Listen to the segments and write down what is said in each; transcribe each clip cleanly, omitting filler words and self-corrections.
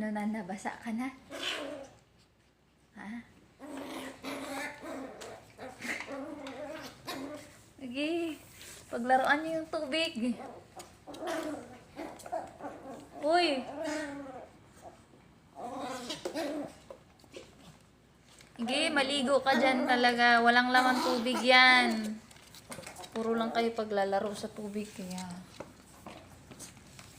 Ano na, nabasa ka na? Ha? Sige, paglaruan niyo yung tubig. Uy! Sige, maligo ka dyan talaga. Walang laman tubig yan. Puro lang kayo paglalaro sa tubig. Kaya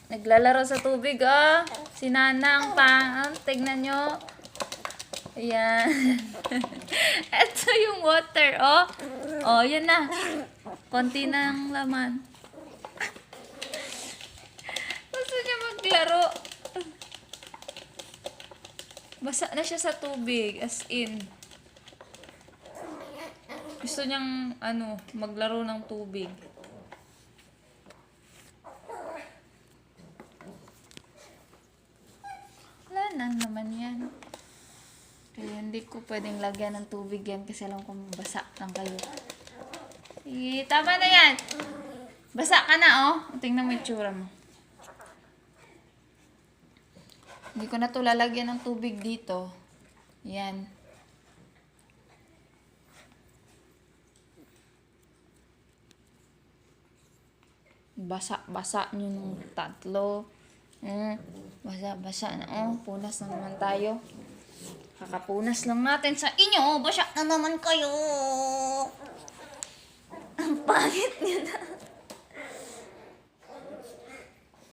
naglalaro sa tubig, ah. Si Nanang pang. Tignan nyo. Ayan. Ito yung water, oh. Oh, yun na. Konti na ang laman. Gusto niya maglaro. Basa na siya sa tubig, as in. Gusto niyang, maglaro ng tubig. Wala na naman yan. Kaya hindi ko pwedeng lagyan ng tubig yan kasi alam kong basa lang kayo. Sige, tama na yan. Basa ka na, oh. Tingnan mo yung tsura mo. Hindi ko na ito lalagyan ng tubig dito. Yan. Basa-basa nyo nung tatlo. Basa-basa na. Oh, punas na naman tayo. Kakapunas lang natin sa inyo. Basa na naman kayo. Ang pangit nyo na.